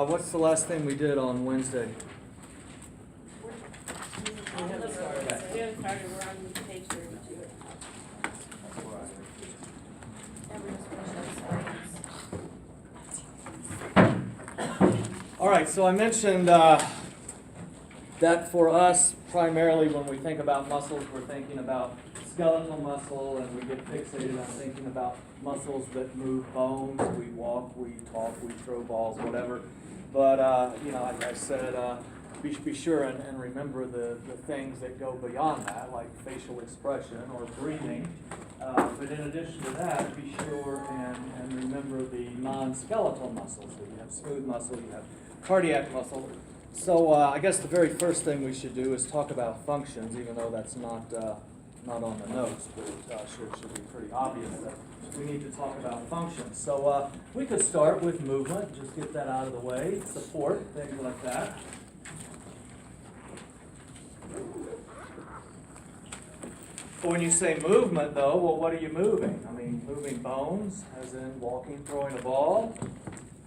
What's the last thing we did on Wednesday? We haven't started. We haven't started, we're on page 32. And we're just finishing up All right, so I mentioned that for us, primarily when we think about muscles, we're thinking about skeletal muscle, and we get fixated on thinking about muscles that move bones. We walk, we talk, we throw balls, whatever. But, like I said, be sure and remember the things that go beyond that, like facial expression or breathing. But in addition to that, be sure and remember the non-skeletal muscles. So you have smooth muscle, you have cardiac muscle. So I guess the very first thing we should do is talk about functions, even though that's not on the notes, but it should be pretty obvious that we need to talk about functions. So we could start with movement, just get that out of the way, support, things like that. When you say movement, though, well, what are you moving? I mean, moving bones, as in walking, throwing a ball,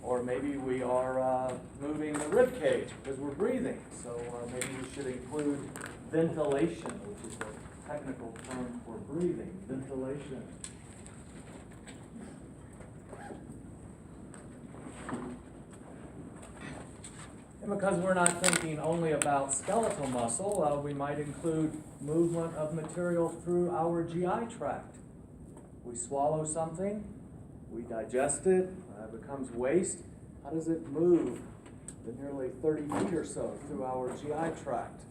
or maybe we are moving the rib cage because we're breathing. So maybe we should include ventilation, which is the technical term for breathing, ventilation. And because we're not thinking only about skeletal muscle, we might include movement of material through our GI tract. We swallow something, we digest it, it becomes waste. How does it move the nearly 30 feet or so through our GI tract?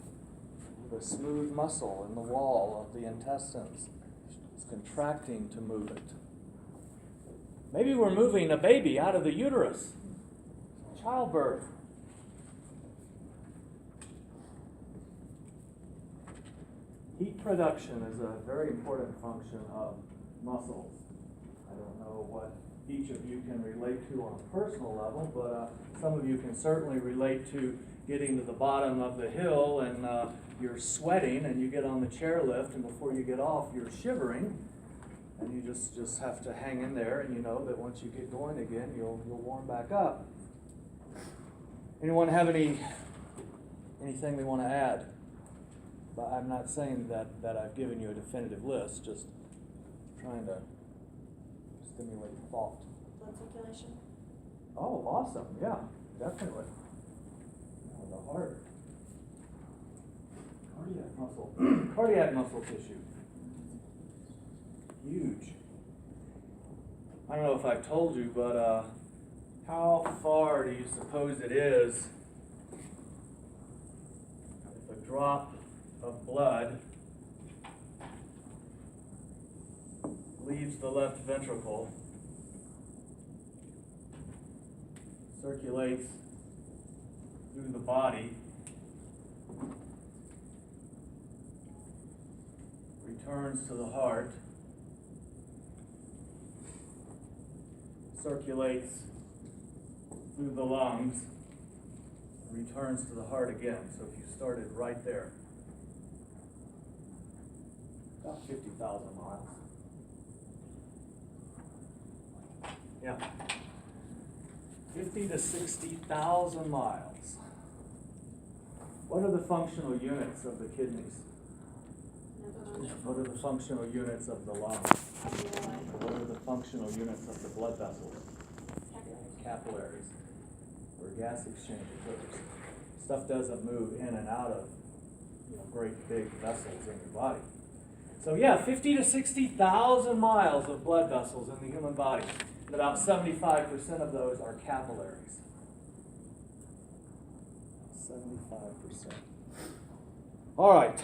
The smooth muscle in the wall of the intestines is contracting to move it. Maybe we're moving a baby out of the uterus. Childbirth. Heat production is a very important function of muscles. I don't know what each of you can relate to on a personal level, but some of you can certainly relate to getting to the bottom of the hill and you're sweating and you get on the chairlift, and before you get off you're shivering, and you just have to hang in there, and you know that once you get going again you'll warm back up. Anyone have anything they want to add? But I'm not saying that I've given you a definitive list, just trying to stimulate thought. blood circulation. Oh, awesome. Yeah, definitely. The heart. Cardiac muscle. Cardiac muscle tissue. Huge. I don't know if I've told you, but how far do you suppose it is if a drop of blood leaves the left ventricle, circulates through the body, returns to the heart, circulates through the lungs, returns to the heart again? So if you started right there, about 50,000 miles. Yeah. 50 to 60,000 miles. What are the functional units of the kidneys? What are the functional units of the lungs? What are the functional units of the blood vessels? Capillaries. Or gas exchange occurs. Stuff doesn't move in and out of great big vessels in your body. So yeah, 50 to 60,000 miles of blood vessels in the human body. And about 75% of those are capillaries. 75%. All right,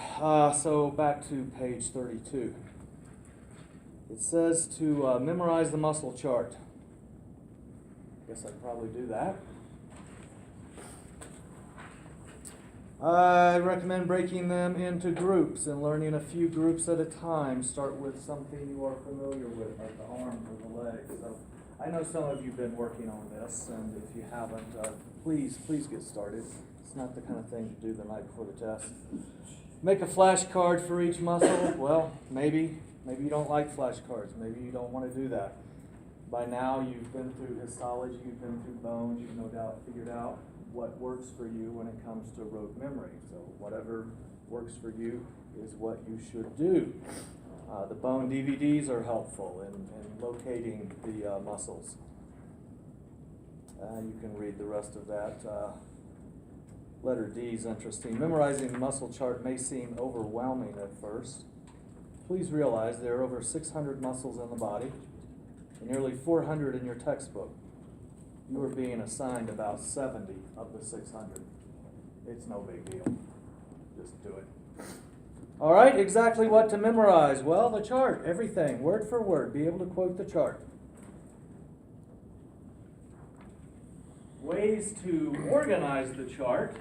so back to page 32. It says to memorize the muscle chart. Guess I'd probably do that. I recommend breaking them into groups and learning a few groups at a time. Start with something you are familiar with, like the arms or the legs. So I know some of you have been working on this, and if you haven't, please get started. It's not the kind of thing to do the night before the test. Make a flashcard for each muscle. Well, maybe you don't like flashcards. Maybe you don't want to do that. By now, you've been through histology, you've been through bones, you've no doubt figured out what works for you when it comes to rote memory. So whatever works for you is what you should do. The bone DVDs are helpful in locating the muscles. You can read the rest of that. Letter D is interesting. Memorizing the muscle chart may seem overwhelming at first. Please realize there are over 600 muscles in the body and nearly 400 in your textbook. You are being assigned about 70 of the 600. It's no big deal. Just do it. All right, exactly what to memorize? Well, the chart, everything, word for word. Be able to quote the chart. Ways to organize the chart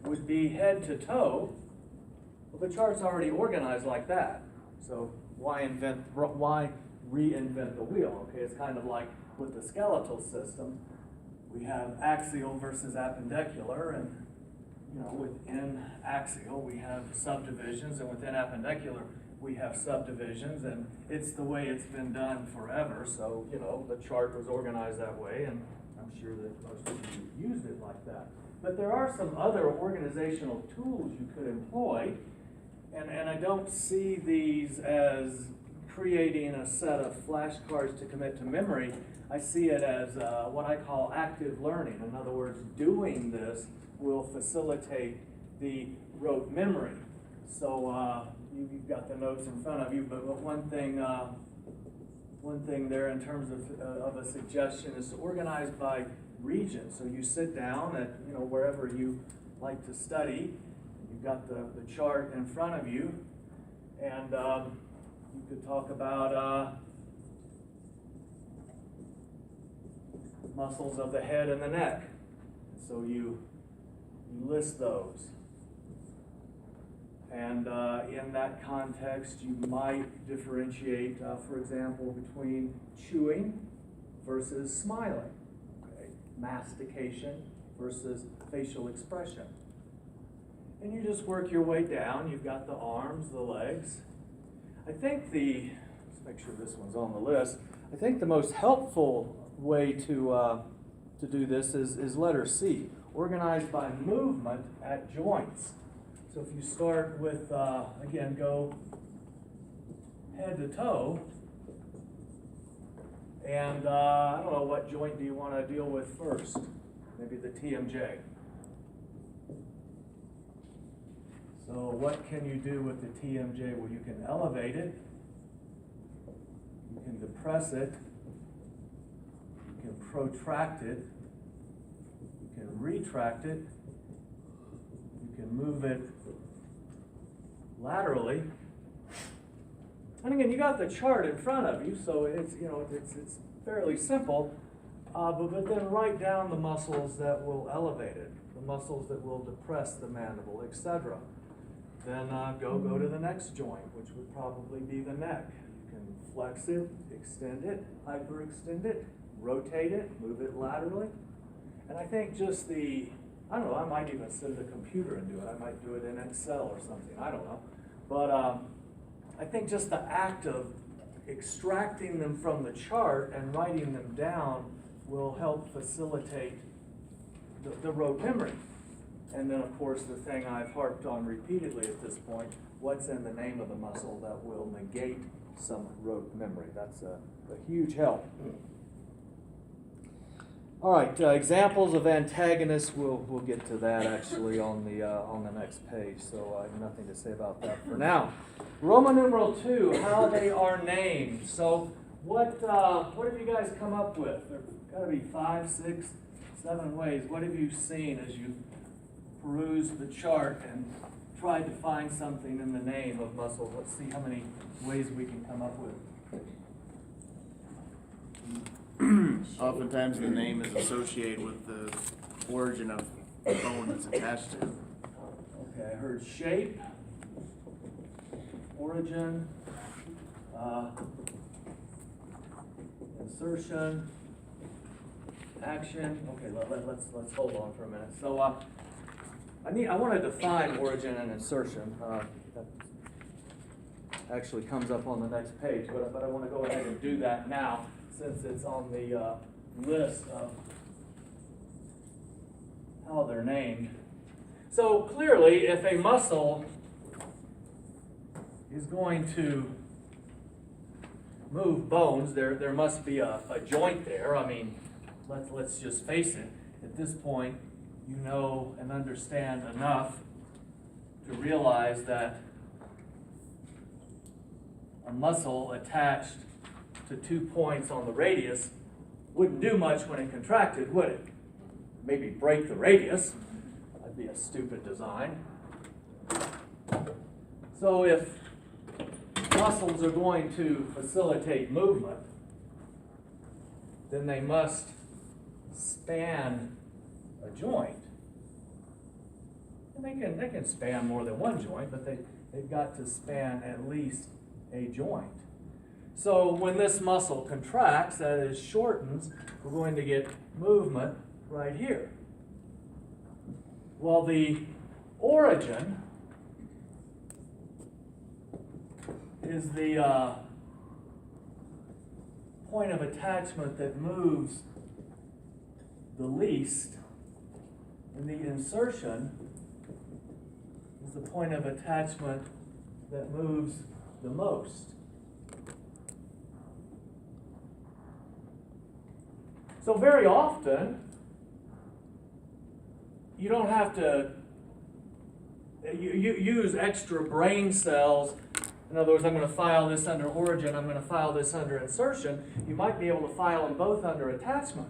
would be head to toe. Well, the chart's already organized like that. So why reinvent the wheel? Okay, it's kind of like with the skeletal system. We have axial versus appendicular, and within axial we have subdivisions, and within appendicular we have subdivisions, and it's the way it's been done forever. So the chart was organized that way, and I'm sure that most of you used it like that. But there are some other organizational tools you could employ, and I don't see these as creating a set of flashcards to commit to memory. I see it as what I call active learning. In other words, doing this will facilitate the rote memory. So you've got the notes in front of you, but one thing there in terms of a suggestion is to organize by region. So you sit down at wherever you like to study. You've got the chart in front of you, and you could talk about muscles of the head and the neck. So you list those. And in that context, you might differentiate, for example, between chewing versus smiling, okay? Mastication versus facial expression. And you just work your way down. You've got the arms, the legs. I think let's make sure this one's on the list. I think the most helpful way to do this is letter C, organized by movement at joints. So if you start with, again, go head to toe, and I don't know, what joint do you want to deal with first? Maybe the TMJ. So what can you do with the TMJ? Well, you can elevate it, you can depress it, you can protract it, you can retract it, you can move it laterally. And again, you got the chart in front of you, so it's it's fairly simple. But then write down the muscles that will elevate it, the muscles that will depress the mandible, etc. Then go to the next joint, which would probably be the neck. You can flex it, extend it, hyperextend it, rotate it, move it laterally. And I think just I don't know, I might even sit at a computer and do it. I might do it in Excel or something, I don't know. But I think just the act of extracting them from the chart and writing them down will help facilitate the rote memory. And then, of course, the thing I've harped on repeatedly at this point, what's in the name of the muscle that will negate some rote memory? That's a huge help. All right, examples of antagonists, we'll get to that actually on the next page, so I have nothing to say about that for now. Roman numeral 2, how they are named. So what have you guys come up with? There's got to be 5, 6, 7 ways. What have you seen as you peruse the chart and tried to find something in the name of muscle? Let's see how many ways we can come up with. Oftentimes the name is associated with the origin of the bone it's attached to. Okay, I heard shape, origin, insertion, action. Okay, let's hold on for a minute. So I want to define origin and insertion. actually comes up on the next page, but I want to go ahead and do that now since it's on the list of how they're named. So clearly, if a muscle is going to move bones, there must be a joint there. I mean, let's just face it. At this point, you know and understand enough to realize that a muscle attached to 2 points on the radius wouldn't do much when it contracted, would it? Maybe break the radius. That'd be a stupid design. So if muscles are going to facilitate movement, then they must span a joint. And they can span more than one joint, but they've got to span at least a joint. So when this muscle contracts, that is shortens, we're going to get movement right here. Well, the origin is the point of attachment that moves the least, and the insertion is the point of attachment that moves the most. So very often, you don't have to you use extra brain cells. In other words, I'm going to file this under origin, I'm going to file this under insertion. You might be able to file them both under attachment.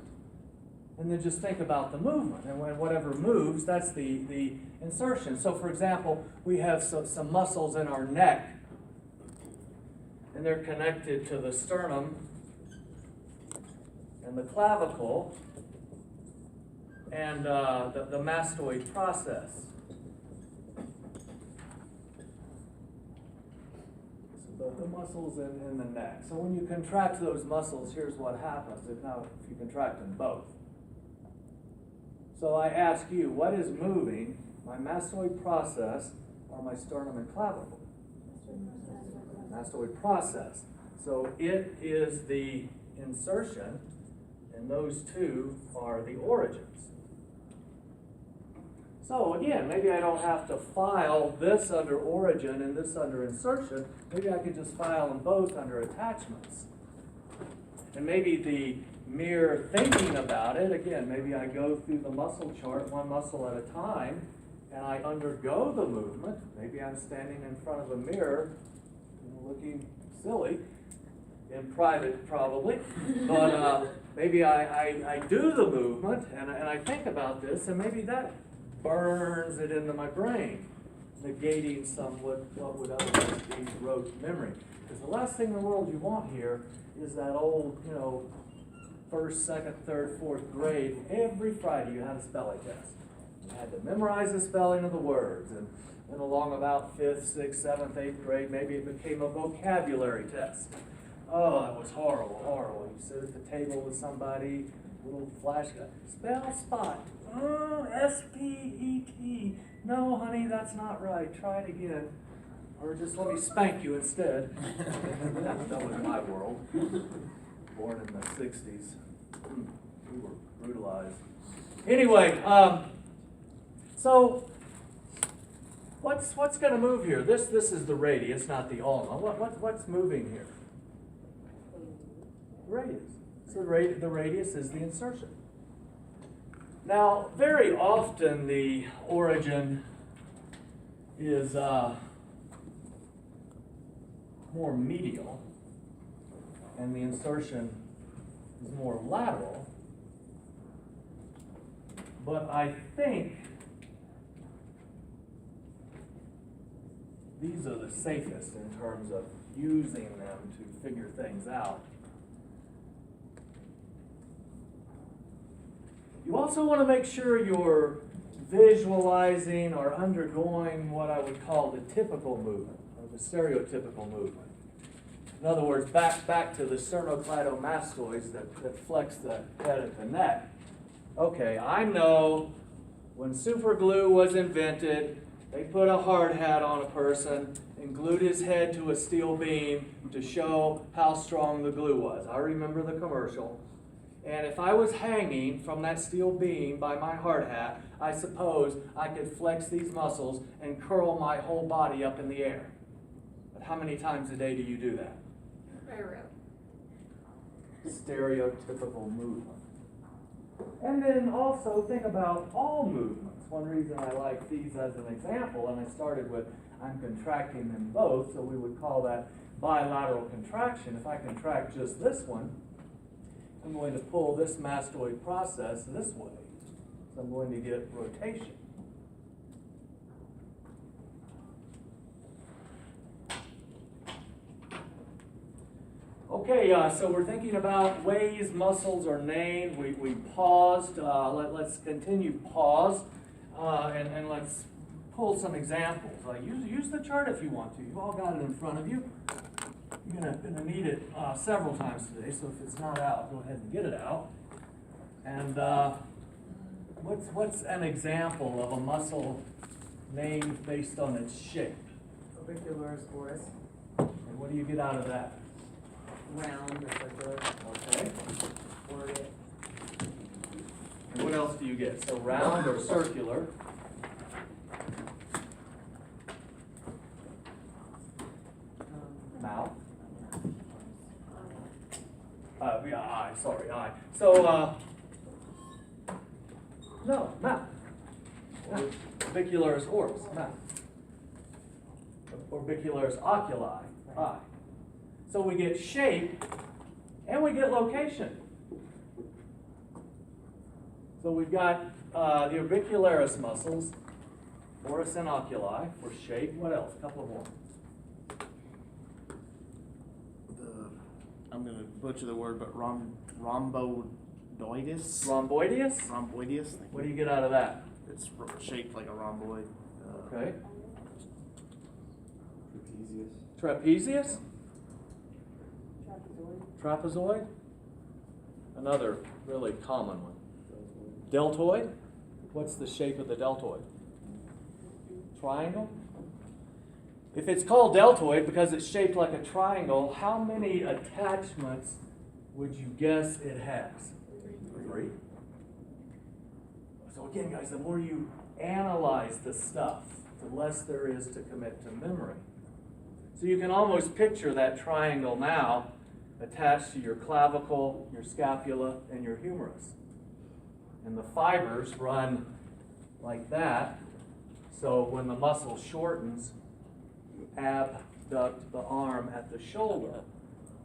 And then just think about the movement. And when whatever moves, that's the insertion. So for example, we have some muscles in our neck, and they're connected to the sternum and the clavicle and the mastoid process. So the muscles in the neck. So when you contract those muscles, here's what happens. If you contract them both. So I ask you, what is moving, my mastoid process or my sternum and clavicle? Mastoid process. So it is the insertion, and those two are the origins. So again, maybe I don't have to file this under origin and this under insertion. Maybe I could just file them both under attachments. And maybe the mere thinking about it, again, maybe I go through the muscle chart one muscle at a time, and I undergo the movement. Maybe I'm standing in front of a mirror, looking silly, in private probably, but maybe I do the movement, and I think about this, and maybe that burns it into my brain, negating what would otherwise be rote memory. Because the last thing in the world you want here is that old, first, second, third, fourth grade, every Friday you had a spelling test. You had to memorize the spelling of the words, and then along about 5th, 6th, 7th, 8th grade, maybe it became a vocabulary test. Oh, that was horrible, horrible. You sit at the table with somebody, little flash guy, spell spot. S-P-E-T. No, honey, that's not right. Try it again. Or just let me spank you instead. That was my world. Born in the 60s. We were brutalized. Anyway, so what's going to move here? This is the radius, not the ulna. What's moving here? The radius. So the radius is the insertion. Now, very often the origin is more medial, and the insertion is more lateral. But I think these are the safest in terms of using them to figure things out. You also want to make sure you're visualizing or undergoing what I would call the typical movement, or the stereotypical movement. In other words, back to the sternocleidomastoids that flex the head at the neck. Okay, I know when super glue was invented, They put a hard hat on a person and glued his head to a steel beam to show how strong the glue was. I remember the commercial. And if I was hanging from that steel beam by my hard hat, I suppose I could flex these muscles and curl my whole body up in the air. But how many times a day do you do that? Railroad. Stereotypical movement. And then also think about all movements. One reason I like these as an example, and I started with I'm contracting them both, so we would call that bilateral contraction. If I contract just this one, I'm going to pull this mastoid process this way. So I'm going to get rotation. Okay, so we're thinking about ways muscles are named. We paused. Let's continue pause, and let's pull some examples. Use the chart if you want to. You've all got it in front of you. You're gonna need it several times today, so if it's not out, go ahead and get it out. And what's an example of a muscle named based on its shape? Orbicularis oris, And what do you get out of that? round or circular, Okay. orbit, And what else do you get? So round or circular. Mouth. Yeah, eye, sorry, eye. So, no, mouth. Orbicularis oris, mouth. Orbicularis oculi, eye. So we get shape and we get location. So we've got the orbicularis muscles, oris and oculi for shape. What else? A couple of more. I'm gonna butcher the word, but rhomboideus? Rhomboideus? Rhomboideus? What do you get out of that? It's shaped like a rhomboid. Okay. Trapezius. Trapezius? Trapezoid. Trapezoid? Another really common one. Deltoid? What's the shape of the deltoid? Triangle? If it's called deltoid because it's shaped like a triangle, how many attachments would you guess it has? 3. So again, guys, the more you analyze the stuff, the less there is to commit to memory. So you can almost picture that triangle now attached to your clavicle, your scapula, and your humerus. And the fibers run like that, so when the muscle shortens, you abduct the arm at the shoulder.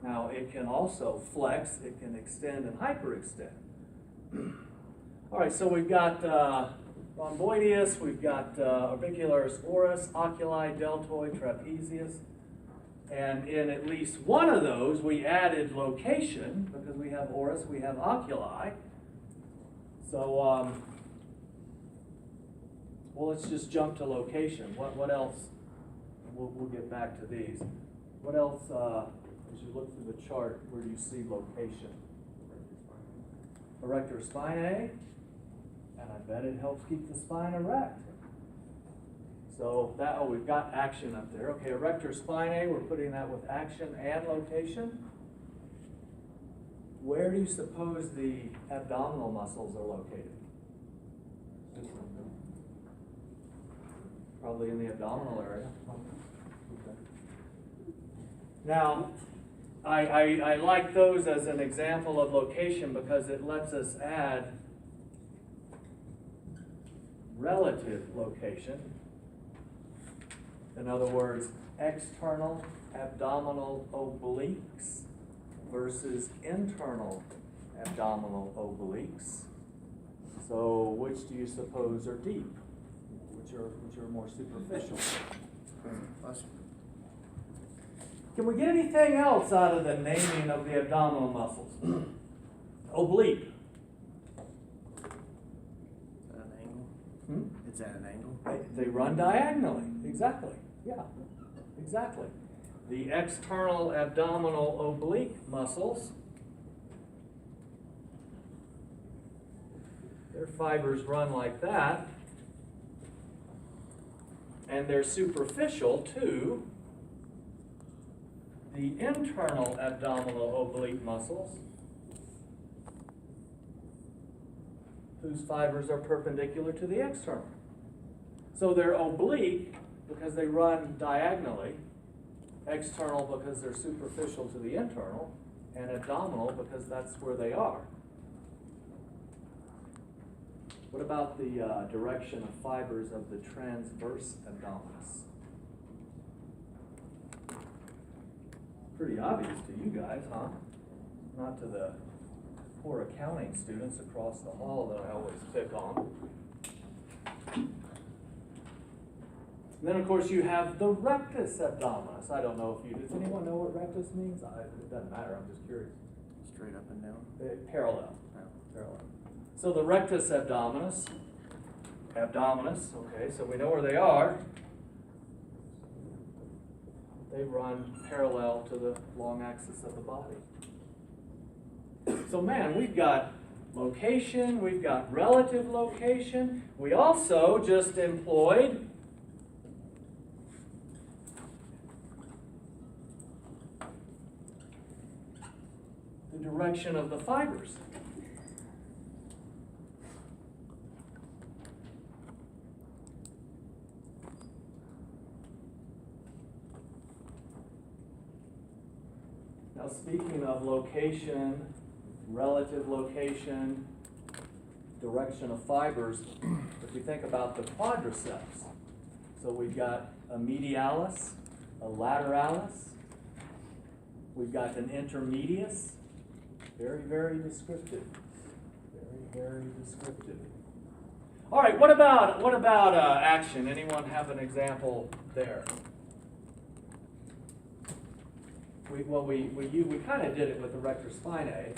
Now it can also flex, it can extend and hyperextend. All right, so we've got rhomboideus, we've got orbicularis oris, oculi, deltoid, trapezius. And in at least one of those, we added location, because we have oris, we have oculi. So, well, let's just jump to location. What else? We'll get back to these. What else, as you look through the chart, where do you see location? Erector spinae, and I bet it helps keep the spine erect. So that, oh, we've got action up there. Okay, erector spinae, we're putting that with action and location. Where do you suppose the abdominal muscles are located? Probably in the abdominal area. Okay. Now, I like those as an example of location because it lets us add relative location. In other words, external abdominal obliques versus internal abdominal obliques. So which do you suppose are deep? Which are more superficial? Can we get anything else out of the naming of the abdominal muscles? Oblique. At an angle? Hmm? It's at an angle? They run diagonally. Exactly. Yeah, exactly. The external abdominal oblique muscles, their fibers run like that. and they're superficial to the internal abdominal oblique muscles, whose fibers are perpendicular to the external. So they're oblique because they run diagonally, external because they're superficial to the internal, and abdominal because that's where they are. What about the direction of fibers of the transverse abdominis? Pretty obvious to you guys, huh? Not to the poor accounting students across the hall that I always pick on. And then, of course, you have the rectus abdominis. I don't know if you, does anyone know what rectus means? It doesn't matter, I'm just curious. Straight up and down. Parallel. Yeah. Parallel. So the rectus abdominis, okay, so we know where they are. They run parallel to the long axis of the body. So man, we've got location, we've got relative location. We also just employed the direction of the fibers. Now, speaking of location, relative location, direction of fibers, if we think about the quadriceps, so we've got a medialis, a lateralis, we've got an intermedius, very, very descriptive, very, very descriptive. All right, what about action? Anyone have an example there? We kind of did it with the rector spinae.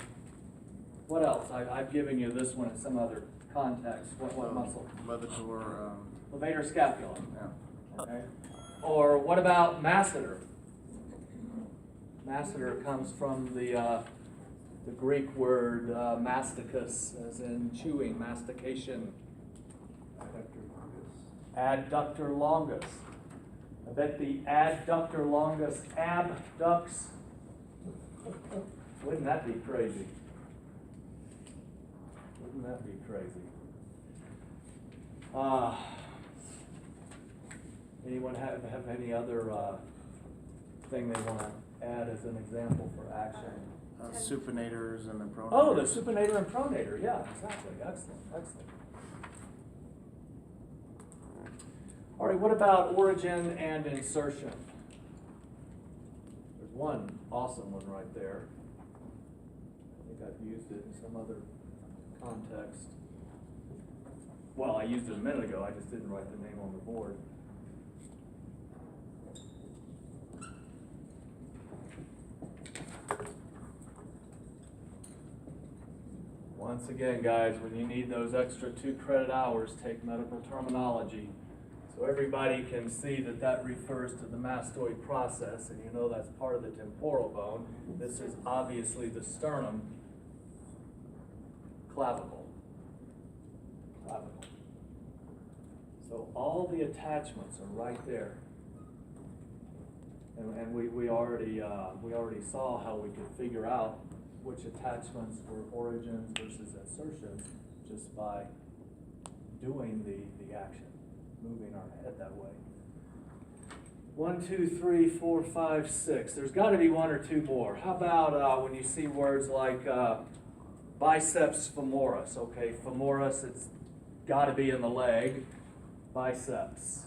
What else? I've given you this one in some other context. What muscle? Levator, Levator scapula. yeah. Okay. Or what about masseter? Masseter comes from the Greek word masticus, as in chewing, mastication. Adductor longus. I bet the adductor longus abducts. Wouldn't that be crazy? Wouldn't that be crazy? Anyone have any other thing they want to add as an example for action? Supinators and the pronators. Oh, the supinator and pronator. Yeah, exactly. Excellent. Excellent. All right, what about origin and insertion? There's one awesome one right there. I think I've used it in some other context. Well, I used it a minute ago, I just didn't write the name on the board. Once again, guys, when you need those extra 2 credit hours, take medical terminology. So everybody can see that that refers to the mastoid process, and you know that's part of the temporal bone. This is obviously the sternum, clavicle. Clavicle. So all the attachments are right there. And we already saw how we could figure out which attachments were origins versus insertions just by doing the action. Moving our head that way. 1, 2, 3, 4, 5, 6. There's got to be 1 or 2 more. How about when you see words like biceps femoris? Okay, femoris, it's got to be in the leg. Biceps.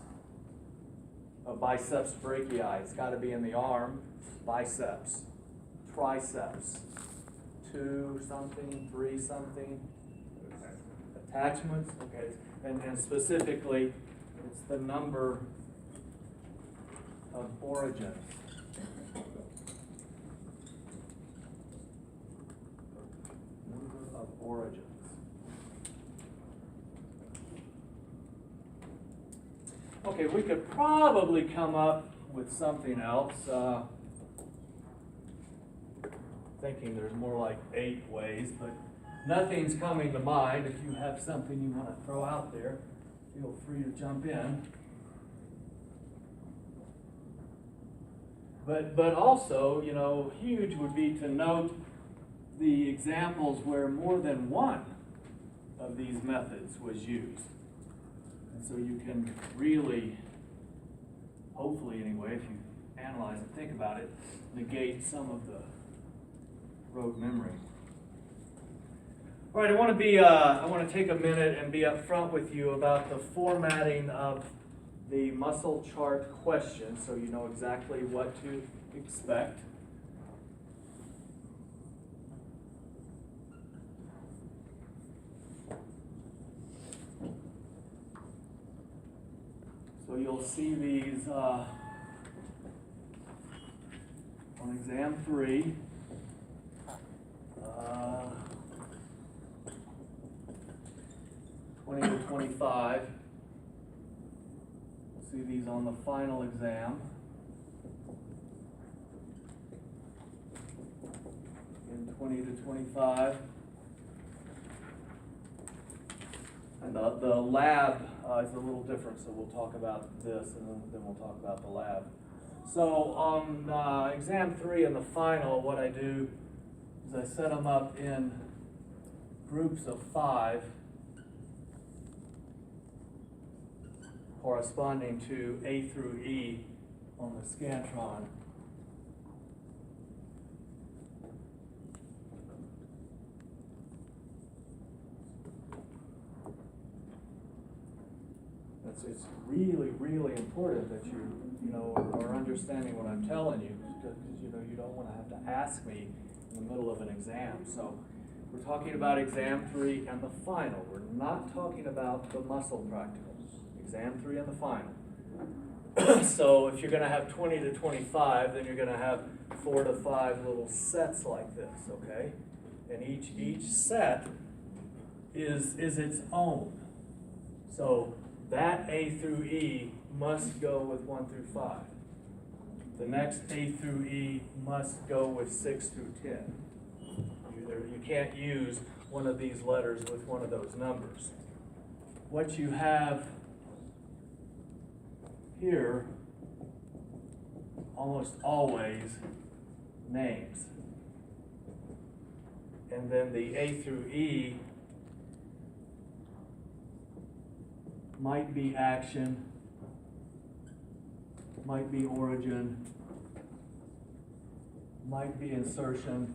Biceps brachii, it's got to be in the arm. Biceps. Triceps. 2 something, 3 something. Attachments. Okay, and specifically, it's the number of origins. Number of origins. Okay, we could probably come up with something else. Thinking there's more like 8 ways, but nothing's coming to mind. If you have something you want to throw out there, feel free to jump in. But also, you know, huge would be to note the examples where more than one of these methods was used. And so you can really, hopefully anyway, if you analyze and think about it, negate some of the rote memory. All right, I want to take a minute and be upfront with you about the formatting of the muscle chart question, so you know exactly what to expect. So you'll see these on exam 3. 20 to 25. See these on the final exam. In 20 to 25. And the lab is a little different, so we'll talk about this and then we'll talk about the lab. So on exam 3 and the final, what I do is I set them up in groups of 5, corresponding to A through E on the Scantron. It's really, really important that you know, are understanding what I'm telling you, because you know, you don't want to have to ask me in the middle of an exam. So we're talking about exam 3 and the final. We're not talking about the muscle practicals. Exam 3 and the final. So if you're going to have 20 to 25, then you're going to have 4 to 5 little sets like this, okay? And each set is its own. So that A through E must go with 1 through 5. The next A through E must go with 6 through 10. You can't use one of these letters with one of those numbers. What you have here, almost always, names. And then the A through E might be action, might be origin, might be insertion,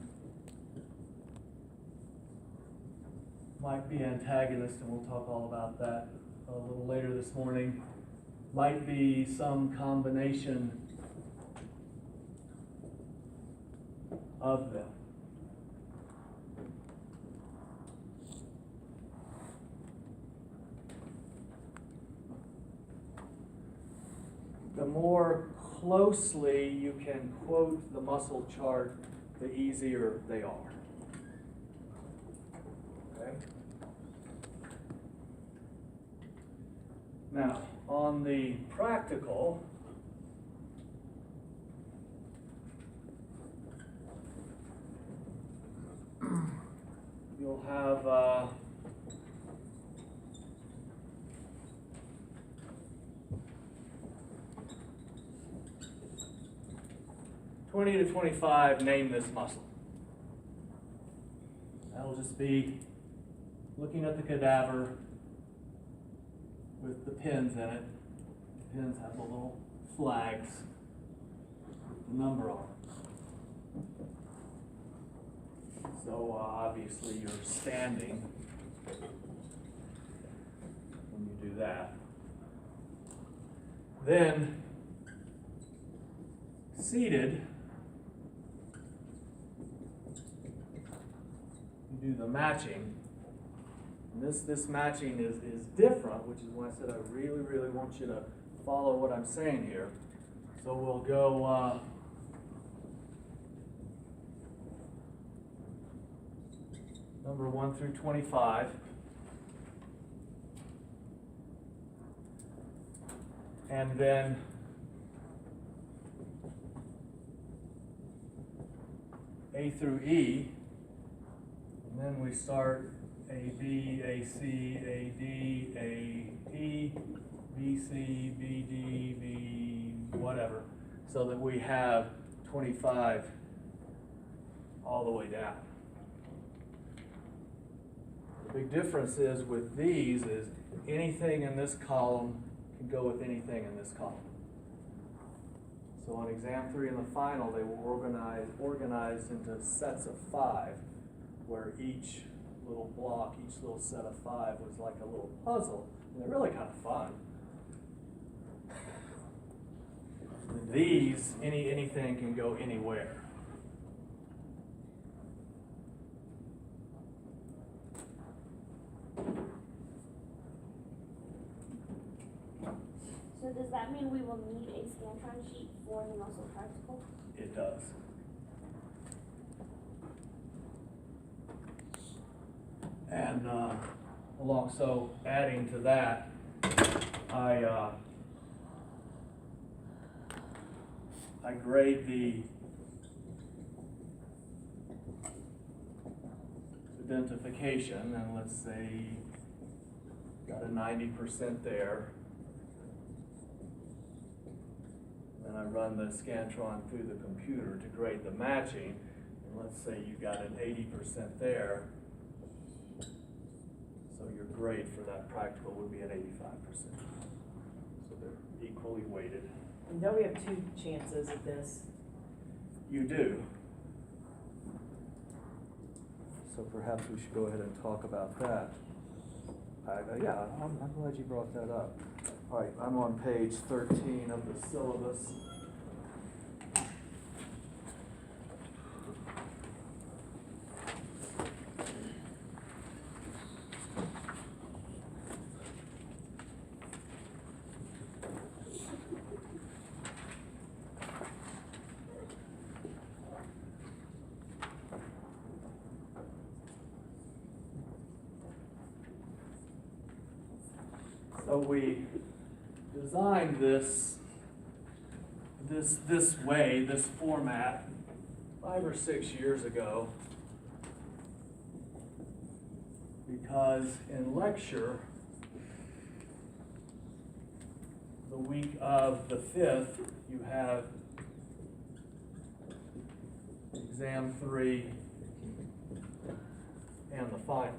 might be antagonist, and we'll talk all about that a little later this morning. Might be some combination of them. The more closely you can quote the muscle chart, the easier they are. Okay? Now, on the practical, you'll have 20 to 25, name this muscle. That'll just be looking at the cadaver with the pins in it. The pins have the little flags with the number on it. So obviously you're standing when you do that. Then seated, you do the matching. And this matching is different, which is why I said I really, really want you to follow what I'm saying here. So we'll go number 1 through 25. And then A through E. And then we start A, B, A, C, A, D, A, E, B, C, B, D, B, whatever. so that we have 25 all the way down. The big difference is with these is anything in this column can go with anything in this column. So on exam 3 and the final, they were organized into sets of 5, where each little block, each little set of 5 was like a little puzzle. And they're really kind of fun. These, anything can go anywhere. So does that mean we will need a Scantron sheet for the muscle practical? It does. And so adding to that, I grade the identification, and let's say got a 90% there. Then I run the Scantron through the computer to grade the matching, and let's say you got an 80% there. So your grade for that practical would be an 85%. So they're equally weighted. And don't we have 2 chances at this? You do. So perhaps we should go ahead and talk about that. Yeah, I'm glad you brought that up. All right, I'm on page 13 of the syllabus. So we designed this way, this format, 5 or 6 years ago, because in lecture, the week of the 5th, you have exam 3 and the final.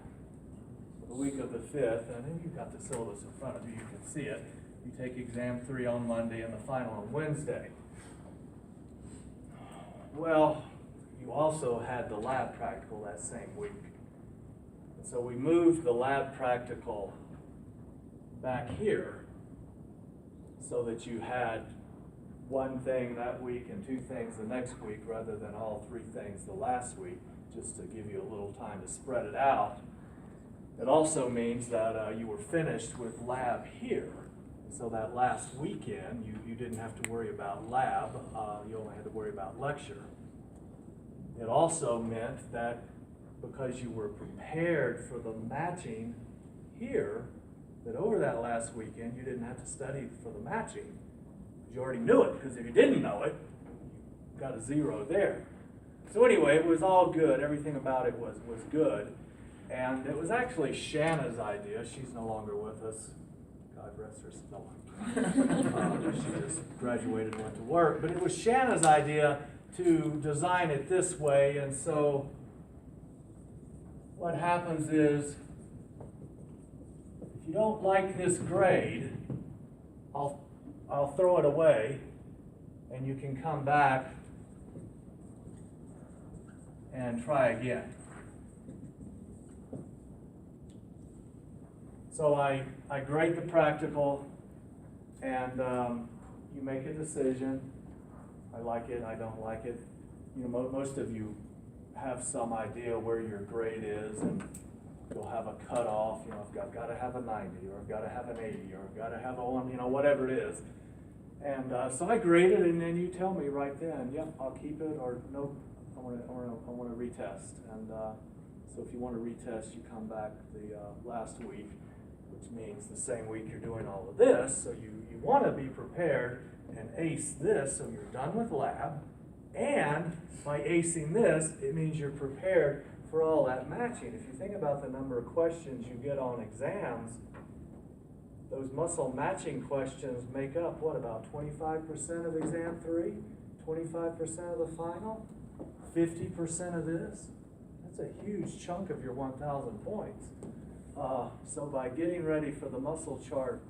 The week of the 5th, and I think you've got the syllabus in front of you, you can see it. You take exam 3 on Monday and the final on Wednesday. Well, you also had the lab practical that same week. And so we moved the lab practical back here so that you had one thing that week and 2 things the next week rather than all 3 things the last week, just to give you a little time to spread it out. It also means that you were finished with lab here. So that last weekend, you didn't have to worry about lab, you only had to worry about lecture. It also meant that because you were prepared for the matching here, that over that last weekend, you didn't have to study for the matching. You already knew it, because if you didn't know it, you got a 0 there. So anyway, it was all good. Everything about it was good. And it was actually Shanna's idea. She's no longer with us. God rest her soul. She just graduated and went to work. But it was Shanna's idea to design it this way. And so what happens is, if you don't like this grade, I'll throw it away, and you can come back and try again. So I grade the practical, and you make a decision. I like it, I don't like it. You know, most of you have some idea where your grade is, and you'll have a cutoff. You know, I've got to have a 90, or I've got to have an 80, or I've got to have a 1, you know, whatever it is. And so I grade it, and then you tell me right then, yep, I'll keep it, or nope, I want to retest. And so if you want to retest, you come back the last week, which means the same week you're doing all of this. So you want to be prepared and ace this, so you're done with lab. And by acing this, it means you're prepared for all that matching. If you think about the number of questions you get on exams, those muscle matching questions make up, what, about 25% of exam 3? 25% of the final? 50% of this? That's a huge chunk of your 1,000 points. So by getting ready for the muscle chart,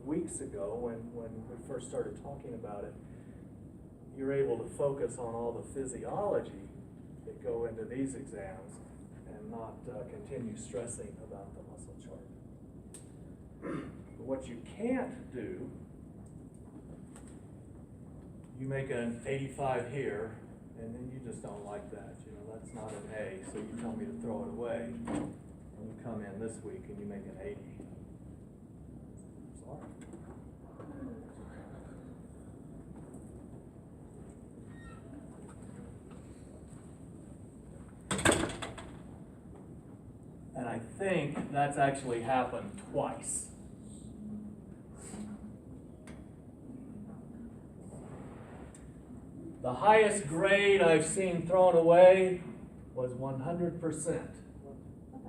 weeks ago when we first started talking about it, you're able to focus on all the physiology that go into these exams and not continue stressing about the muscle chart. But what you can't do, you make an 85 here, and then you just don't like that. That's not an A, so you tell me to throw it away. And you come in this week and you make an 80. Sorry. And I think that's actually happened twice. The highest grade I've seen thrown away was 100%. What the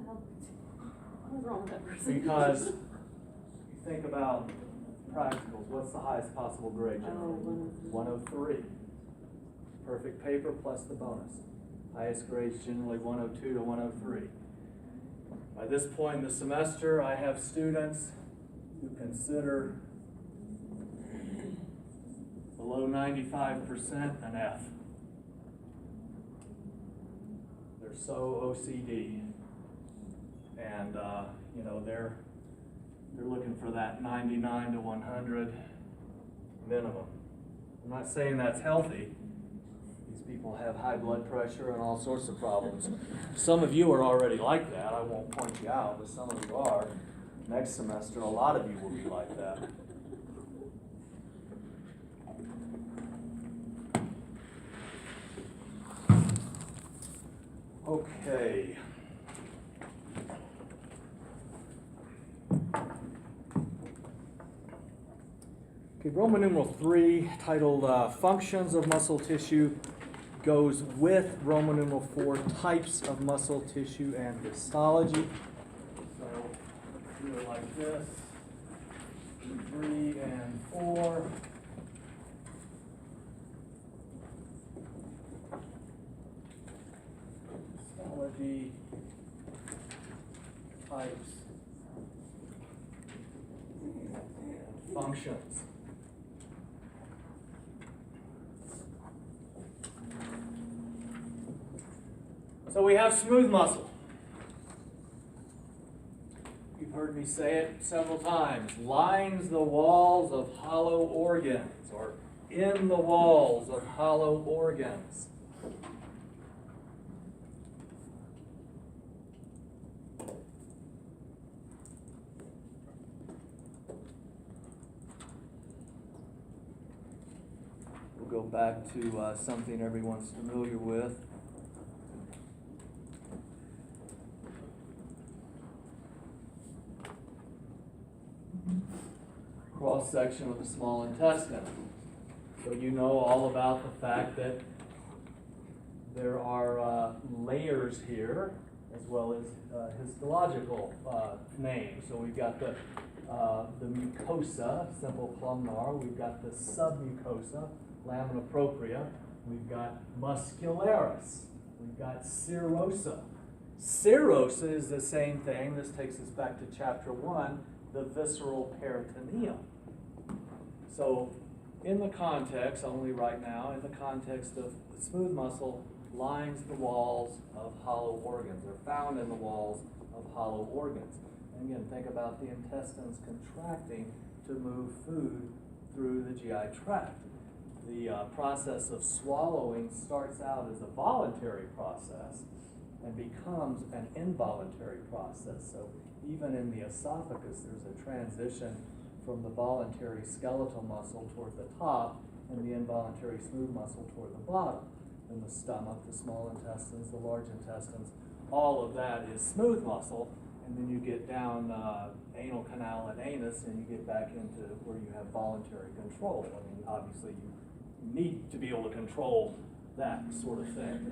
hell? What was wrong with that person? Because you think about practicals, what's the highest possible grade generally? 103. Perfect paper plus the bonus. Highest grades generally 102 to 103. By this point in the semester, I have students who consider below 95% an F. They're so OCD. And, they're looking for that 99 to 100 minimum. I'm not saying that's healthy. These people have high blood pressure and all sorts of problems. Some of you are already like that. I won't point you out, but some of you are. Next semester, a lot of you will be like that. Okay. Okay, Roman numeral 3, titled Functions of Muscle Tissue, goes with Roman numeral 4, Types of Muscle Tissue and Histology. So, do it like this, 3 and 4. Histology, types, and functions. So we have smooth muscle. You've heard me say it several times. Lines the walls of hollow organs, or in the walls of hollow organs. We'll go back to something everyone's familiar with. Cross-section of the small intestine. So you know all about the fact that there are layers here, as well as histological names. So we've got the mucosa, simple columnar. We've got the submucosa, lamina propria. We've got muscularis. We've got serosa. Serosa is the same thing. This takes us back to chapter 1, the visceral peritoneum. So in the context, only right now, in the context of the smooth muscle, lines the walls of hollow organs. They're found in the walls of hollow organs. And again, think about the intestines contracting to move food through the GI tract. The process of swallowing starts out as a voluntary process and becomes an involuntary process. So even in the esophagus, there's a transition from the voluntary skeletal muscle toward the top and the involuntary smooth muscle toward the bottom. In the stomach, the small intestines, the large intestines, all of that is smooth muscle. And then you get down anal canal and anus, and you get back into where you have voluntary control. I mean, obviously you need to be able to control that sort of thing.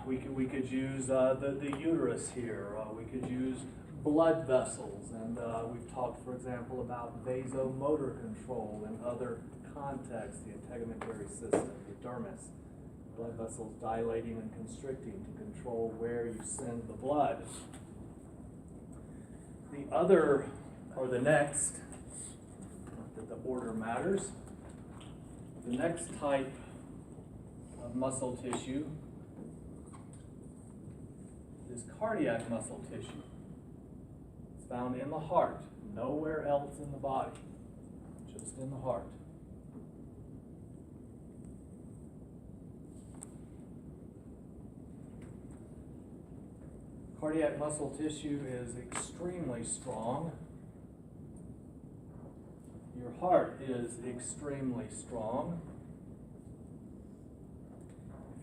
We could use the uterus here. We could use blood vessels, and we've talked, for example, about vasomotor control in other contexts, the integumentary system, the dermis, blood vessels dilating and constricting to control where you send the blood. The other, or the next, not that the order matters, the next type of muscle tissue is cardiac muscle tissue. It's found in the heart, nowhere else in the body, just in the heart. Cardiac muscle tissue is extremely strong. Your heart is extremely strong.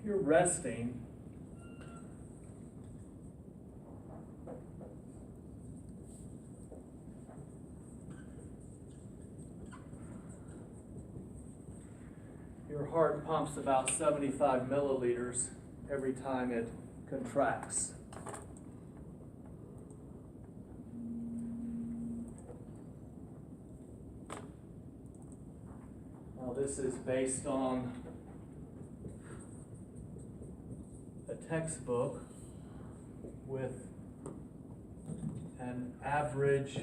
If you're resting, your heart pumps about 75 milliliters every time it contracts. Now this is based on a textbook with an average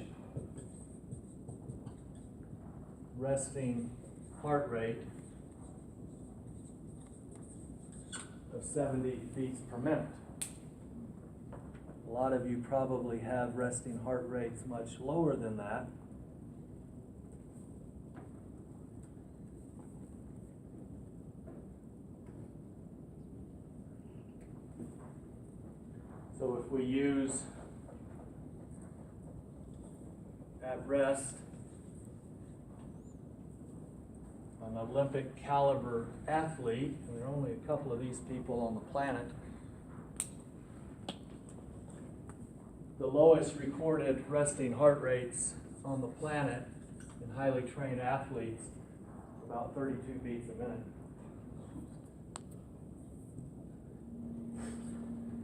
resting heart rate of 70 beats per minute. A lot of you probably have resting heart rates much lower than that. So if we use at rest an Olympic caliber athlete, and there are only a couple of these people on the planet, the lowest recorded resting heart rates on the planet in highly trained athletes, about 32 beats a minute.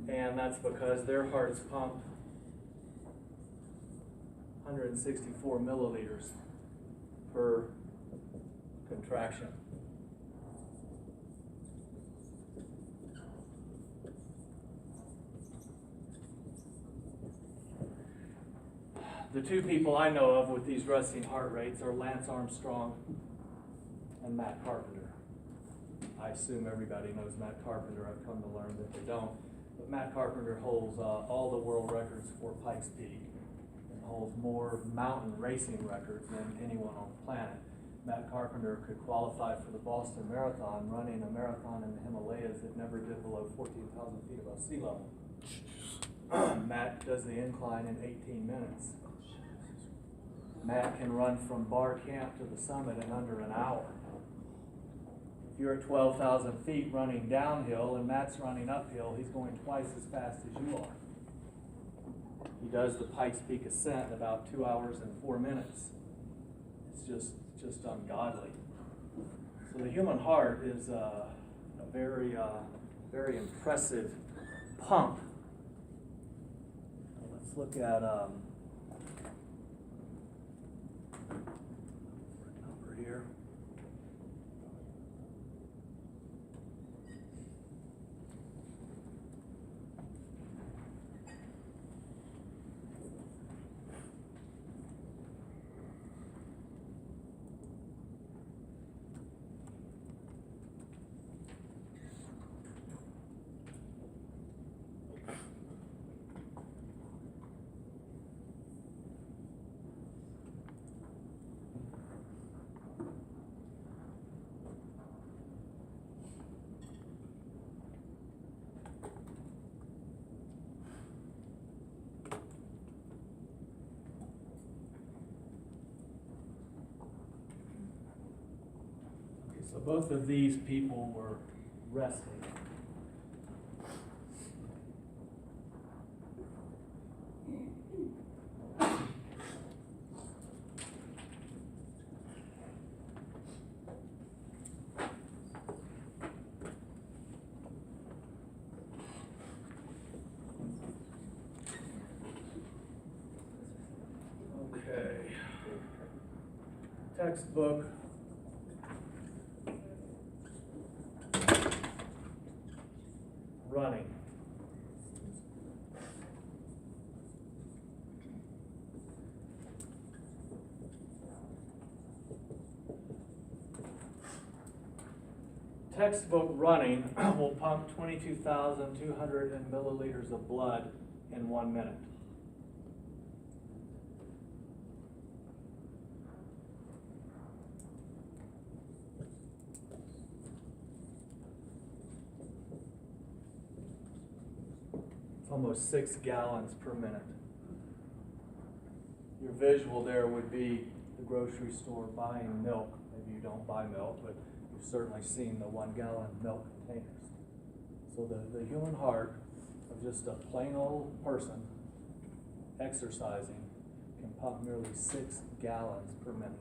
And that's because their hearts pump 164 milliliters per contraction. The two people I know of with these resting heart rates are Lance Armstrong and Matt Carpenter. I assume everybody knows Matt Carpenter. I've come to learn that they don't. But Matt Carpenter holds all the world records for Pikes Peak and holds more mountain racing records than anyone on the planet. Matt Carpenter could qualify for the Boston Marathon, running a marathon in the Himalayas that never dipped below 14,000 feet above sea level. Matt does the incline in 18 minutes. Matt can run from bar camp to the summit in under an hour. If you're at 12,000 feet running downhill and Matt's running uphill, he's going twice as fast as you are. He does the Pikes Peak ascent in about 2 hours and 4 minutes. It's just ungodly. So the human heart is a very impressive pump. Let's look at over here. So both of these people were resting. textbook running. Textbook running will pump 22,200 milliliters of blood in 1 minute. It's almost 6 gallons per minute. Your visual there would be the grocery store buying milk. Maybe you don't buy milk, but you've certainly seen the 1 gallon milk containers. So the human heart of just a plain old person exercising can pump nearly 6 gallons per minute.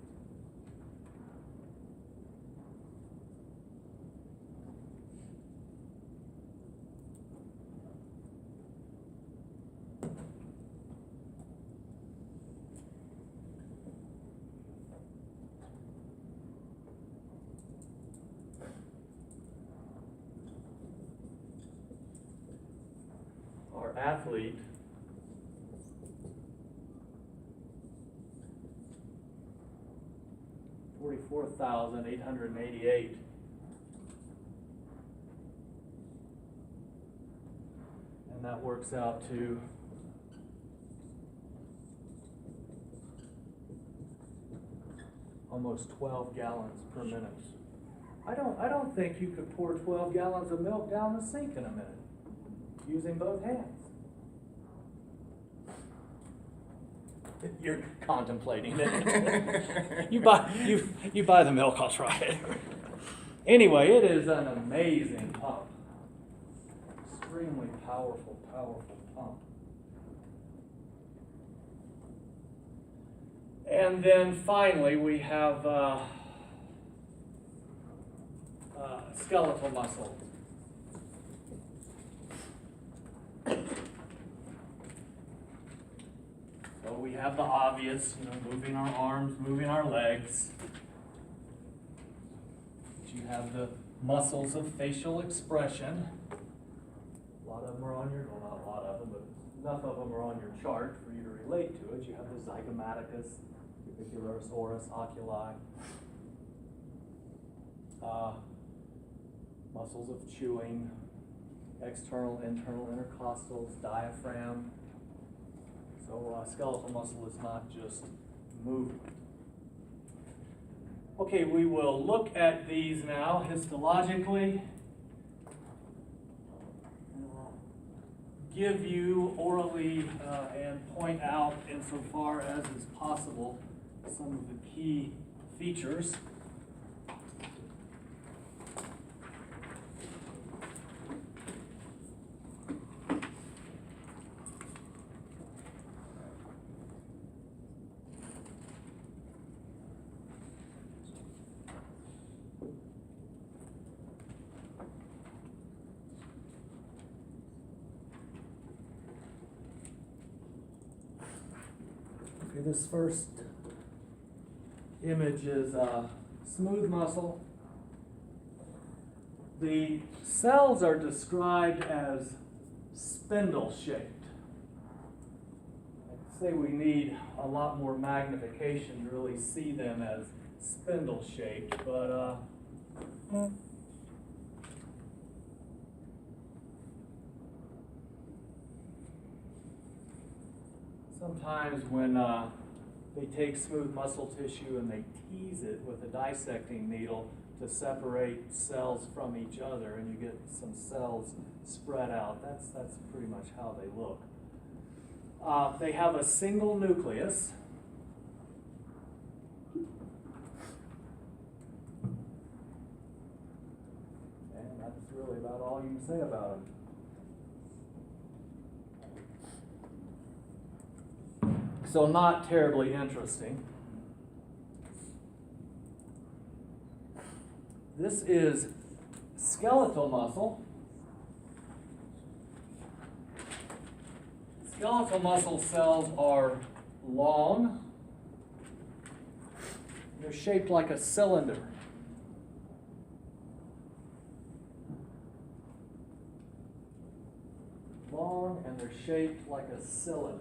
Our athlete $44,888. And that works out to almost 12 gallons per minute. I don't think you could pour 12 gallons of milk down the sink in a minute using both hands. You're contemplating it. You buy the milk, I'll try it. Anyway, it is an amazing pump. Extremely powerful pump. And then finally we have skeletal muscle. So we have the obvious, moving our arms, moving our legs. But you have the muscles of facial expression. A lot of them are on your, well, not a lot of them, but enough of them are on your chart for you to relate to it. You have the zygomaticus, cubicularis, oris, oculi. Muscles of chewing, external, internal, intercostals, diaphragm. So skeletal muscle is not just movement. Okay, we will look at these now histologically. And I'll give you orally and point out insofar as is possible some of the key features. Okay, this first image is smooth muscle. The cells are described as spindle-shaped. I'd say we need a lot more magnification to really see them as spindle-shaped, but sometimes when they take smooth muscle tissue and they tease it with a dissecting needle to separate cells from each other, and you get some cells spread out. That's pretty much how they look. They have a single nucleus. And that's really about all you can say about them. So not terribly interesting. This is skeletal muscle. Skeletal muscle cells are long, They're shaped like a cylinder. Long, and they're shaped like a cylinder.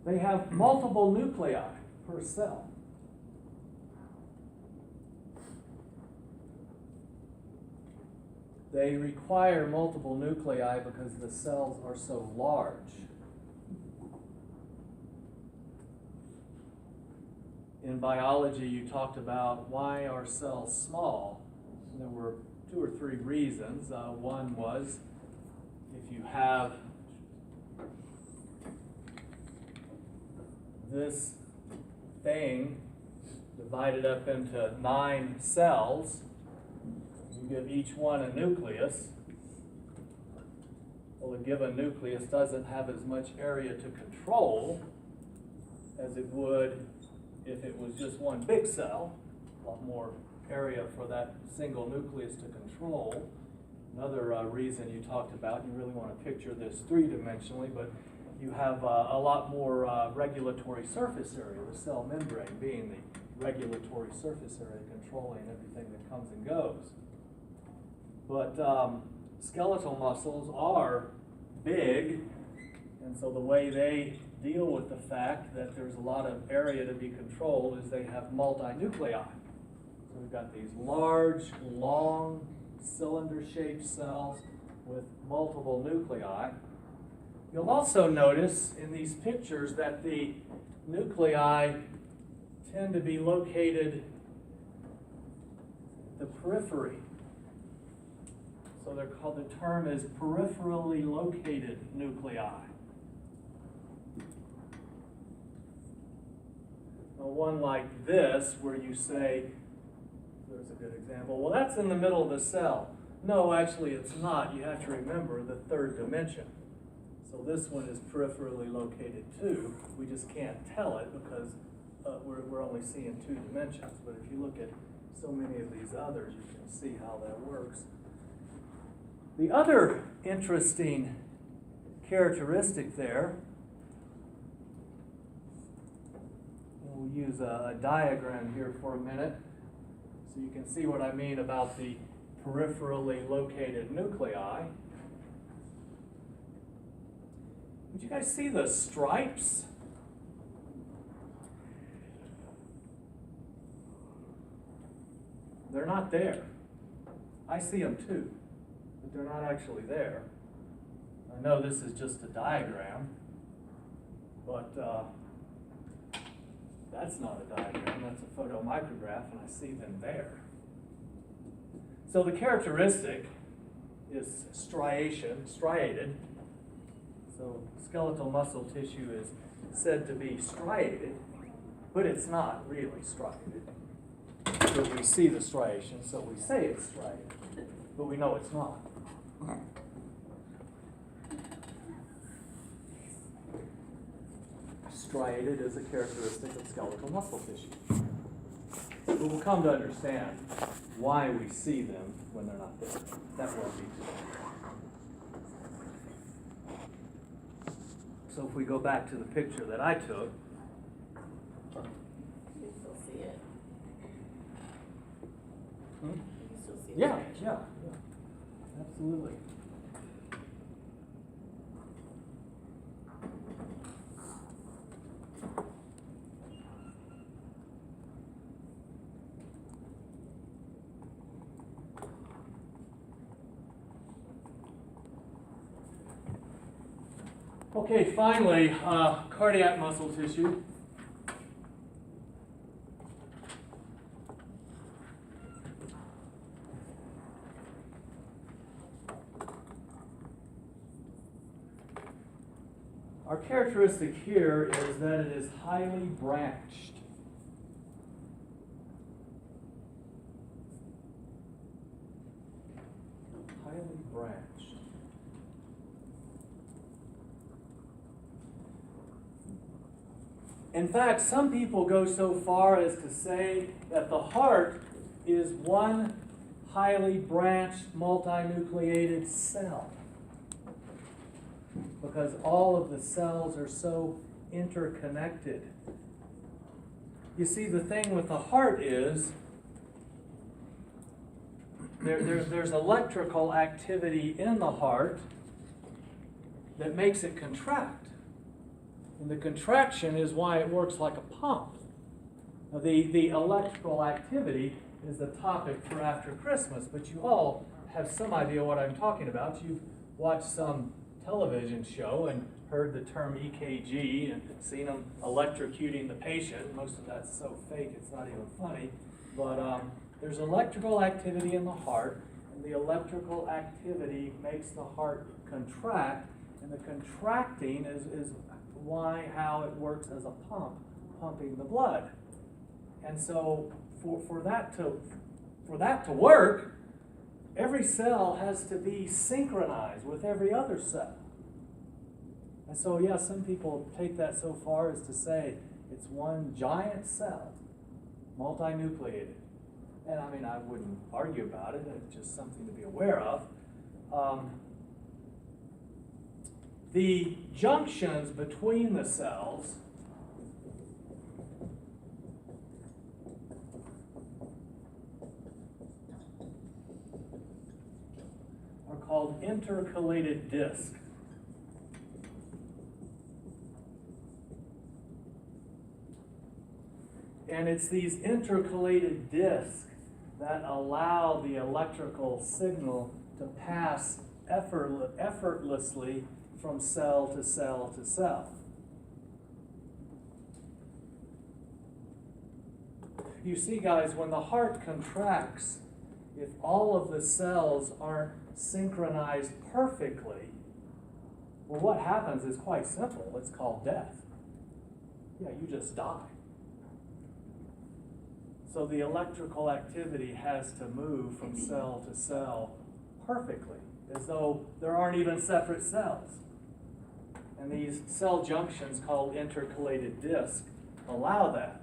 They have multiple nuclei per cell. They require multiple nuclei because the cells are so large. In biology, you talked about why are cells small. And there were 2 or 3 reasons. One was if you have this thing divided up into 9 cells, you give each one a nucleus. Well, a given nucleus doesn't have as much area to control as it would if it was just one big cell. A lot more area for that single nucleus to control. Another reason you talked about, you really want to picture this 3-dimensionally, but you have a lot more regulatory surface area, the cell membrane being the regulatory surface area controlling everything that comes and goes. But skeletal muscles are big, and so the way they deal with the fact that there's a lot of area to be controlled is they have multinuclei. So we've got these large, long, cylinder-shaped cells with multiple nuclei. You'll also notice in these pictures that the nuclei tend to be located at the periphery. So they're called, the term is peripherally located nuclei. Now, one like this, where you say, there's a good example, well, that's in the middle of the cell. No, actually it's not. You have to remember the 3rd dimension. So this one is peripherally located too. We just can't tell it because we're only seeing 2 dimensions. But if you look at so many of these others, you can see how that works. The other interesting characteristic there, we'll use a diagram here for a minute so you can see what I mean about the peripherally located nuclei. Did you guys see the stripes? They're not there. I see them too, but they're not actually there. I know this is just a diagram, but that's not a diagram, that's a photomicrograph, and I see them there. So the characteristic is striated. So skeletal muscle tissue is said to be striated, but it's not really striated. But we see the striation, so we say it's striated, but we know it's not. Striated is a characteristic of skeletal muscle tissue. But we'll come to understand why we see them when they're not there. That won't be today. So if we go back to the picture that I took, You can still see it. hmm? You can still see it. Yeah, absolutely. Okay, finally, cardiac muscle tissue. Our characteristic here is that it is highly branched. Highly branched. In fact, some people go so far as to say that the heart is one highly branched, multinucleated cell, because all of the cells are so interconnected. You see, the thing with the heart is there's electrical activity in the heart that makes it contract. And the contraction is why it works like a pump. Now, the electrical activity is the topic for after Christmas, but you all have some idea what I'm talking about. You've watched some television show and heard the term EKG and seen them electrocuting the patient. Most of that's so fake it's not even funny. But there's electrical activity in the heart, and the electrical activity makes the heart contract, and the contracting is how it works as a pump, pumping the blood. And so for that to work, every cell has to be synchronized with every other cell. And so, yeah, some people take that so far as to say it's one giant cell, multinucleated. And I mean, I wouldn't argue about it, it's just something to be aware of. The junctions between the cells are called intercalated discs. And it's these intercalated discs that allow the electrical signal to pass effortlessly from cell to cell to cell. You see, guys, when the heart contracts, if all of the cells aren't synchronized perfectly, well, what happens is quite simple. It's called death. Yeah, you just die. So the electrical activity has to move from cell to cell perfectly, as though there aren't even separate cells. And these cell junctions called intercalated discs allow that.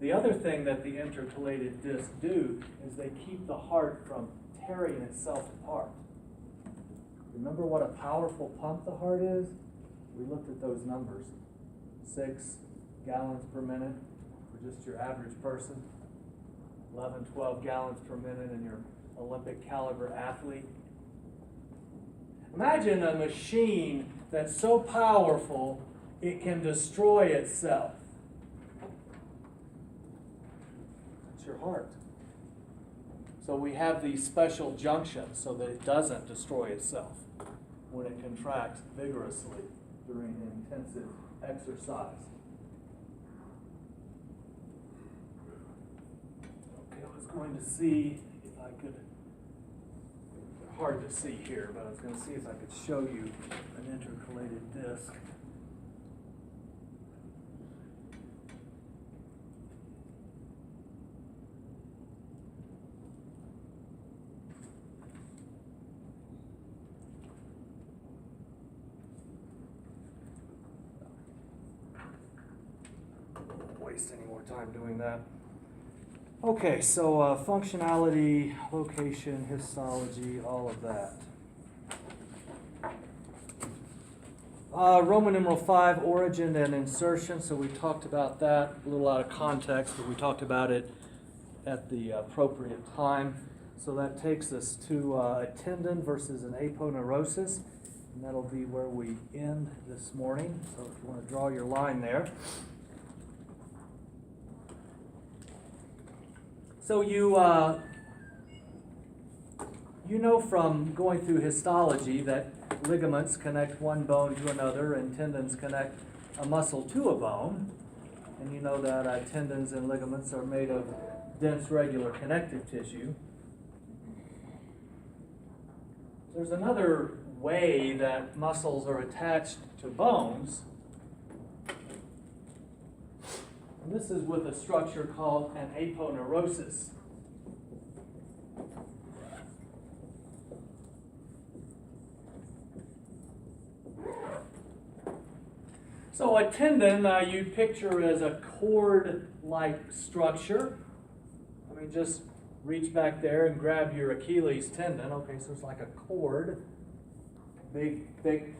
The other thing that the intercalated discs do is they keep the heart from tearing itself apart. Remember what a powerful pump the heart is? We looked at those numbers. 6 gallons per minute for just your average person. 11, 12 gallons per minute in your Olympic caliber athlete. Imagine a machine that's so powerful it can destroy itself. It's your heart. So we have these special junctions so that it doesn't destroy itself when it contracts vigorously during intensive exercise. Okay, I was going to see if I could, hard to see here, but I was going to see if I could show you an intercalated disc. Waste any more time doing that. Okay, so functionality, location, histology, all of that. Roman numeral 5, origin and insertion. So we talked about that, a little out of context, but we talked about it at the appropriate time. So that takes us to a tendon versus an aponeurosis. And that'll be where we end this morning. So if you want to draw your line there. So you know from going through histology that ligaments connect one bone to another and tendons connect a muscle to a bone. And you know that tendons and ligaments are made of dense regular connective tissue. There's another way that muscles are attached to bones. And this is with a structure called an aponeurosis. So a tendon you'd picture as a cord-like structure. I mean, just reach back there and grab your Achilles tendon. Okay, so it's like a cord, big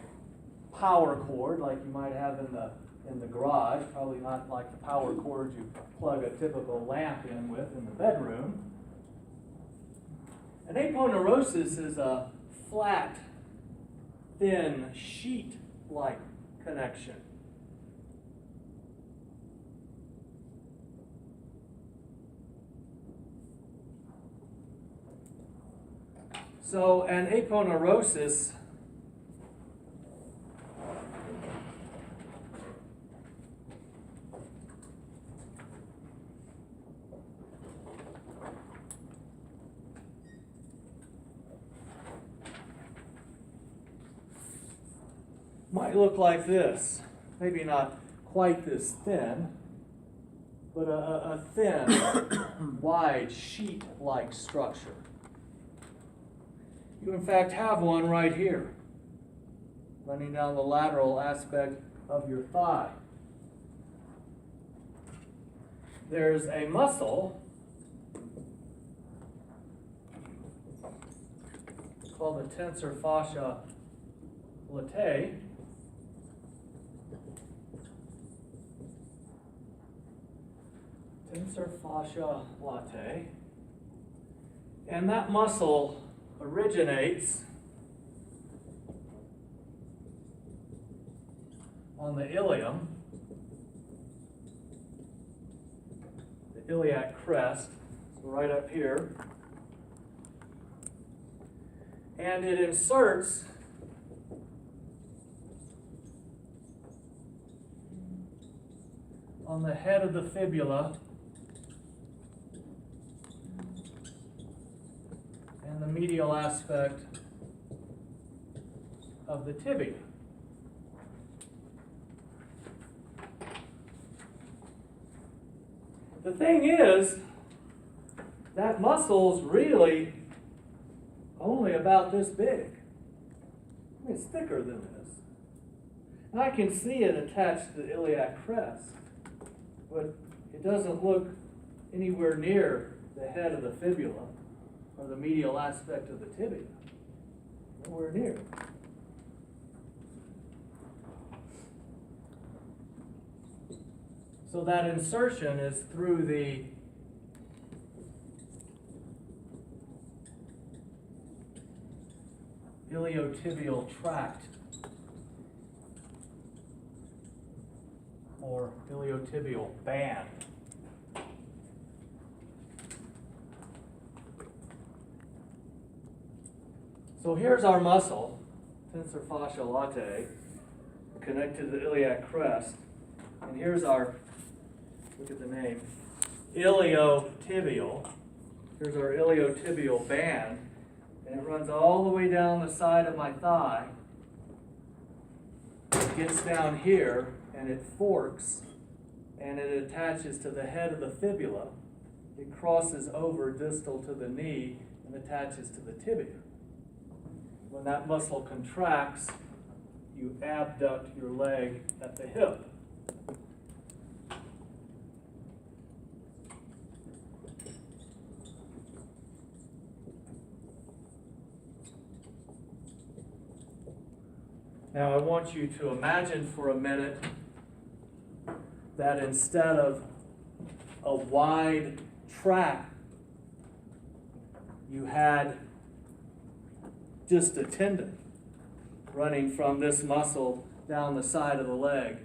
power cord like you might have in the in the garage, probably not like the power cords you plug a typical lamp in with in the bedroom. An aponeurosis is a flat, thin, sheet-like connection. So an aponeurosis might look like this. Maybe not quite this thin, but a thin, wide, sheet-like structure. You in fact have one right here, running down the lateral aspect of your thigh. There's a muscle called the tensor fascia latae. Tensor fascia latae. And that muscle originates on the ilium, the iliac crest, so right up here, and it inserts on the head of the fibula and the medial aspect of the tibia. The thing is, that muscle's really only about this big. I mean, it's thicker than this. And I can see it attached to the iliac crest, but it doesn't look anywhere near the head of the fibula or the medial aspect of the tibia. Nowhere near. So that insertion is through the iliotibial tract or iliotibial band. So here's our muscle, tensor fascia latae, connected to the iliac crest. And here's our, look at the name, iliotibial. Here's our iliotibial band. And it runs all the way down the side of my thigh. It gets down here and it forks and it attaches to the head of the fibula. It crosses over distal to the knee and attaches to the tibia. When that muscle contracts, you abduct your leg at the hip. Now I want you to imagine for a minute that instead of a wide track, you had just a tendon running from this muscle down the side of the leg.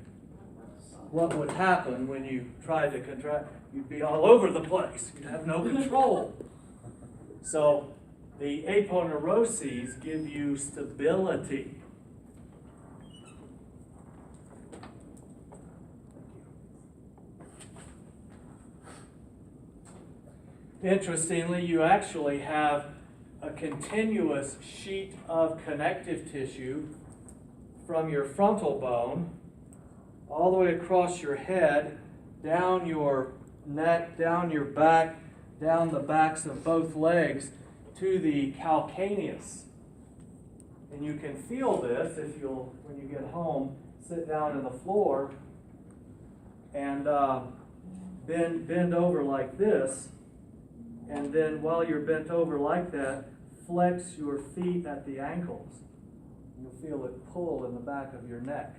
What would happen when you tried to contract? You'd be all over the place. You'd have no control. So the aponeuroses give you stability. Interestingly, you actually have a continuous sheet of connective tissue from your frontal bone all the way across your head, down your neck, down your back, down the backs of both legs to the calcaneus. And you can feel this if you'll, when you get home, sit down on the floor and bend over like this. And then while you're bent over like that, flex your feet at the ankles. You'll feel it pull in the back of your neck.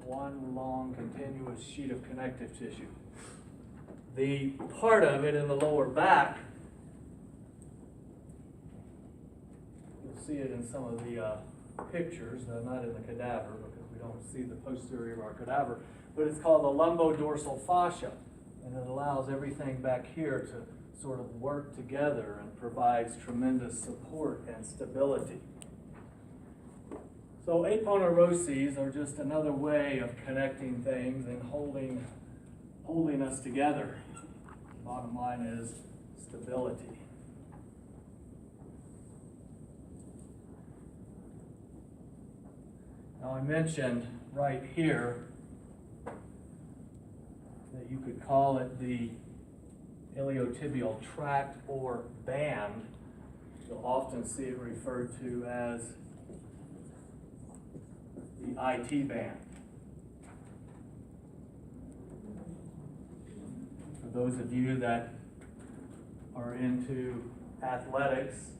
one long continuous sheet of connective tissue. The part of it in the lower back, you'll see it in some of the pictures, not in the cadaver because we don't see the posterior of our cadaver, but it's called the lumbodorsal fascia, and it allows everything back here to sort of work together and provides tremendous support and stability. So aponeuroses are just another way of connecting things and holding us together. Bottom line is stability. Now I mentioned right here that you could call it the iliotibial tract or band. You'll often see it referred to as the IT band. For those of you that are into athletics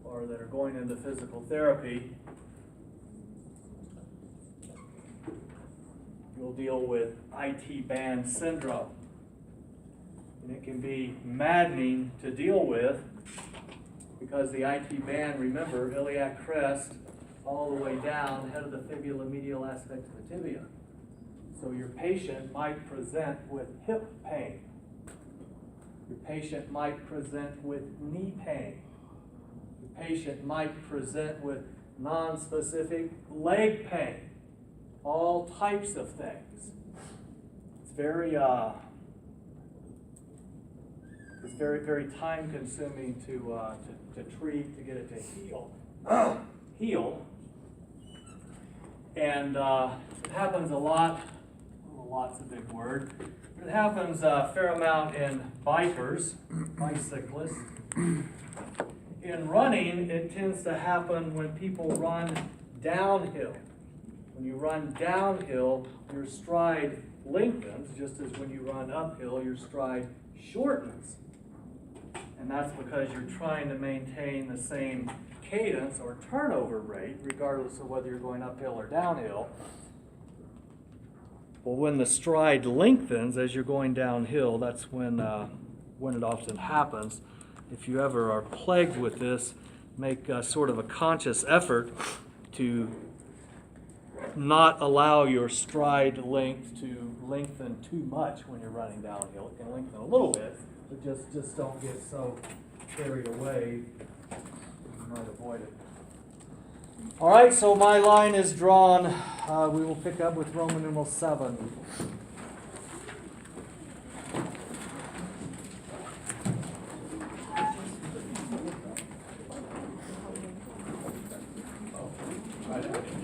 or that are going into physical therapy, you'll deal with IT band syndrome. And it can be maddening to deal with because the IT band, remember, iliac crest all the way down, head of the fibula, medial aspect of the tibia. So your patient might present with hip pain. Your patient might present with knee pain. Your patient might present with non-specific leg pain. All types of things. It's very very time consuming to treat, to get it to heal. And it happens a lot. Lot's a big word. It happens a fair amount in bikers, bicyclists. In running, it tends to happen when people run downhill. When you run downhill, your stride lengthens, just as when you run uphill, your stride shortens. And that's because you're trying to maintain the same cadence or turnover rate, regardless of whether you're going uphill or downhill. Well, when the stride lengthens as you're going downhill, that's when it often happens. If you ever are plagued with this, make sort of a conscious effort to not allow your stride length to lengthen too much when you're running downhill. It can lengthen a little bit, but just don't get so carried away. You might avoid it. All right, so my line is drawn. We will pick up with Roman numeral 7. Right.